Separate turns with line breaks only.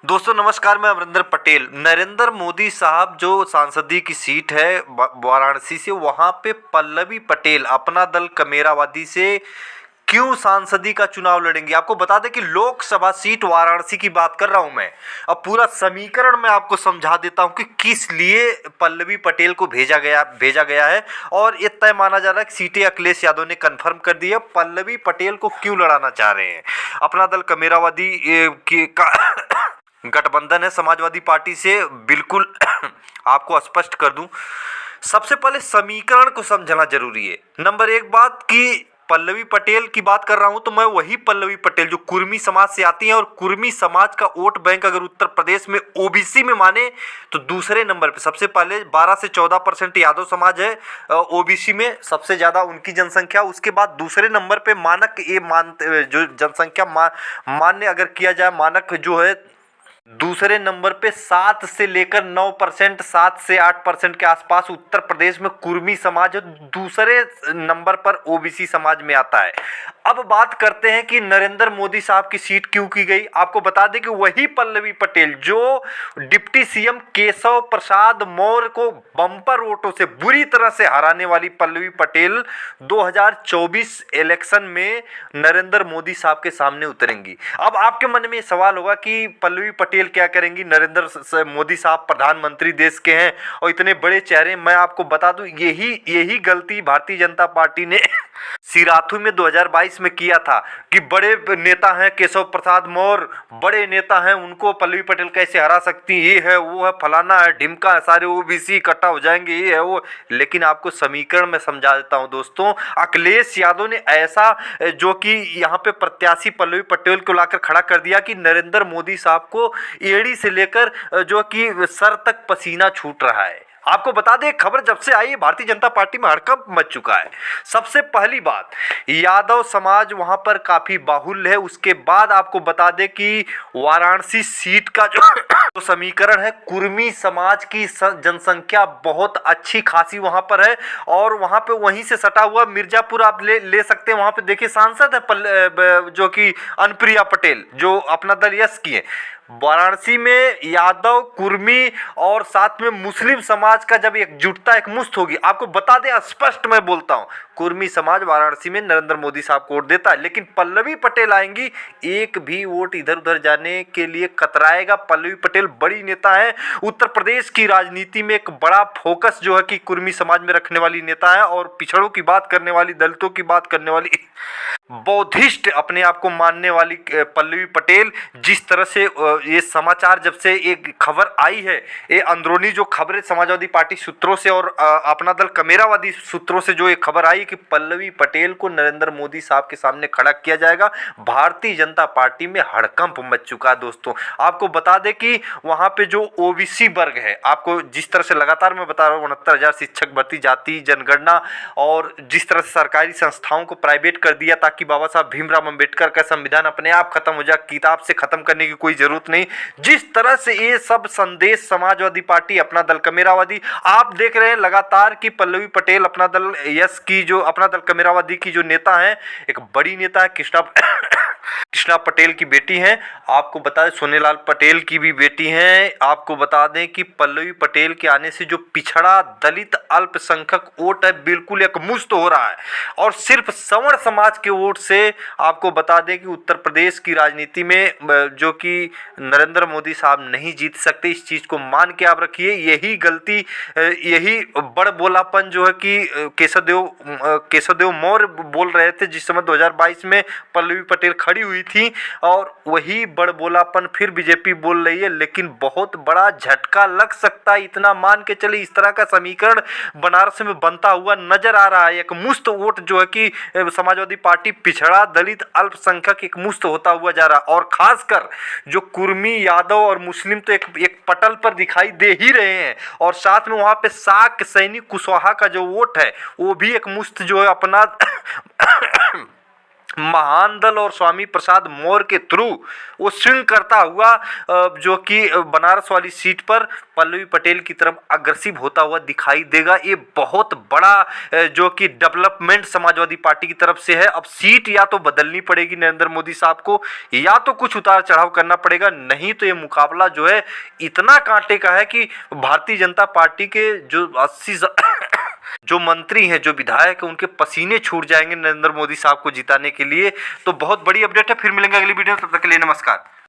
दोस्तों नमस्कार, मैं अमरिंदर पटेल। नरेंद्र मोदी साहब जो सांसदीय की सीट है वाराणसी से, वहां पे पल्लवी पटेल अपना दल कमेरावादी से क्यों सांसदी का चुनाव लड़ेंगे। आपको बता दें कि लोकसभा सीट वाराणसी की बात कर रहा हूं मैं। अब पूरा समीकरण मैं आपको समझा देता हूं कि किस लिए पल्लवी पटेल को भेजा गया है। और ये तय माना जा रहा है कि सीटें अखिलेश यादव ने कंफर्म कर दी है। पल्लवी पटेल को क्यों लड़ाना चाह रहे हैं। अपना दल कमेरावादी का गठबंधन है समाजवादी पार्टी से, बिल्कुल आपको स्पष्ट कर दूं। सबसे पहले समीकरण को समझना जरूरी है। नंबर एक बात कि पल्लवी पटेल की बात कर रहा हूं तो मैं वही पल्लवी पटेल जो कुर्मी समाज से आती हैं, और कुर्मी समाज का वोट बैंक अगर उत्तर प्रदेश में ओबीसी में माने तो दूसरे नंबर पे सबसे पहले 12 से 14% यादव समाज है ओबीसी में, सबसे ज्यादा उनकी जनसंख्या। उसके बाद दूसरे नंबर पे मानक ये मानते जो जनसंख्या मान्य अगर किया जाए, मानक जो है दूसरे नंबर पे 7 से लेकर 9%, 7 से 8% के आसपास उत्तर प्रदेश में कुर्मी समाज है। दूसरे नंबर पर ओबीसी समाज में आता है। अब बात करते हैं कि नरेंद्र मोदी साहब की सीट क्यों की गई। आपको बता दें कि वही पल्लवी पटेल जो डिप्टी सीएम केशव प्रसाद मौर्य को बम्पर वोटों से बुरी तरह से हराने वाली पल्लवी पटेल 2024 इलेक्शन में नरेंद्र मोदी साहब के सामने उतरेंगी। अब आपके मन में सवाल होगा कि पल्लवी पटेल क्या करेंगी। नरेंद्र मोदी साहब प्रधानमंत्री देश के हैं और इतने बड़े चेहरे। मैं आपको बता दूं यही गलती भारतीय जनता पार्टी ने सिराथू में 2022 में किया था कि बड़े नेता हैं केशव प्रसाद मौर्य, बड़े नेता हैं, उनको पल्लवी पटेल कैसे हरा सकती, ये है वो है फलाना है ढिमका है, सारे ओबीसी इकट्ठा हो जाएंगे, ये है वो। लेकिन आपको समीकरण में समझा देता हूं दोस्तों। अखिलेश यादव ने ऐसा जो कि यहाँ पे प्रत्याशी पल्लवी पटेल को लाकर खड़ा कर दिया कि नरेंद्र मोदी साहब को एड़ी से लेकर जो कि सर तक पसीना छूट रहा है। आपको बता दें खबर जब से आई है भारतीय जनता पार्टी में हड़कंप मच चुका है। सबसे पहली बात, यादव समाज वहां पर काफी बाहुल्य है। उसके बाद आपको बता दें कि वाराणसी सीट का जो समीकरण है, कुर्मी समाज की जनसंख्या बहुत अच्छी खासी वहां पर है। और वहां पे वहीं से सटा हुआ मिर्जापुर आप ले सकते हैं। वहां पे देखिए सांसद है जो कि अनुप्रिया पटेल जो अपना दल यस की है। वाराणसी में यादव कुर्मी और साथ में मुस्लिम समाज का जब एकजुटता एक मुश्त होगी, आपको बता दें स्पष्ट मैं बोलता हूं, कुर्मी समाज वाराणसी में नरेंद्र मोदी साहब को वोट देता है। लेकिन पल्लवी पटेल आएंगी, एक भी वोट इधर उधर जाने के लिए कतराएगा। पल्लवी पटेल बड़ी नेता है, उत्तर प्रदेश की राजनीति में एक बड़ा फोकस जो है कि कुर्मी समाज में रखने वाली नेता है। और पिछड़ों की बात करने वाली, दलितों की बात करने वाली, बौद्धिस्ट अपने आप को मानने वाली पल्लवी पटेल, जिस तरह से ये समाचार जब से एक खबर आई है, ये अंदरूनी जो खबरें समाजवादी पार्टी सूत्रों से और अपना दल कमेरावादी सूत्रों से जो ये खबर आई कि पल्लवी पटेल को नरेंद्र मोदी साहब के सामने खड़ा किया जाएगा, भारतीय जनता पार्टी में हड़कंप मच चुका है दोस्तों। आपको बता दें कि वहां पे जो ओबीसी वर्ग है, आपको जिस तरह से लगातार मैं बता रहा हूँ 69,000 शिक्षक भर्ती, जाति जनगणना, और जिस तरह से सरकारी संस्थाओं को प्राइवेट कर दिया ताकि बाबा साहब भीमराव अंबेडकर का संविधान अपने आप खत्म हो जाए, किताब से खत्म करने की कोई जरूरत नहीं। जिस तरह से ये सब संदेश समाजवादी पार्टी अपना दल कमेरावादी, आप देख रहे हैं लगातार कि पल्लवी पटेल अपना दल यस की जो अपना दल कमेरावादी की जो नेता है, एक बड़ी नेता है, कृष्णा पटेल की बेटी हैं। आपको बता दें सोनेलाल पटेल की भी बेटी हैं। आपको बता दें कि पल्लवी पटेल के आने से जो पिछड़ा दलित अल्पसंख्यक वोट है बिल्कुल एक मुश्त हो रहा है। और सिर्फ सवर्ण समाज के वोट से आपको बता दें कि उत्तर प्रदेश की राजनीति में जो कि नरेंद्र मोदी साहब नहीं जीत सकते। इस चीज को मान के आप रखिए। यही गलती, यही बड़ बोलापन जो है कि केशवदेव मौर्य बोल रहे थे जिस समय 2022 में पल्लवी पटेल खड़ी हुई थी, और वही बड़ बोलापन फिर बीजेपी बोल रही है। लेकिन बहुत बड़ा झटका लग सकता है, इतना मान के चले। इस तरह का समीकरण बनारस में बनता हुआ नजर आ रहा है। एक मुश्त वोट जो है कि समाजवादी पार्टी पिछड़ा दलित अल्पसंख्यक एक मुश्त होता हुआ जा रहा है। और खासकर जो कुर्मी यादव और मुस्लिम तो एक पटल पर दिखाई दे ही रहे हैं। और साथ में वहां पे साक सैनिक कुशवाहा का जो वोट है वो भी एक मुश्त जो है अपना महान दल और स्वामी प्रसाद मौर्य के थ्रू वो स्विंग करता हुआ जो कि बनारस वाली सीट पर पल्लवी पटेल की तरफ अग्रेसिव होता हुआ दिखाई देगा। ये बहुत बड़ा जो कि डेवलपमेंट समाजवादी पार्टी की तरफ से है। अब सीट या तो बदलनी पड़ेगी नरेंद्र मोदी साहब को, या तो कुछ उतार चढ़ाव करना पड़ेगा, नहीं तो ये मुकाबला जो है इतना कांटे का है कि भारतीय जनता पार्टी के जो 80 जो मंत्री हैं, जो विधायक हैं, उनके पसीने छूट जाएंगे नरेंद्र मोदी साहब को जिताने के लिए। तो बहुत बड़ी अपडेट है। फिर मिलेंगे अगली वीडियो में, तब तक के लिए नमस्कार।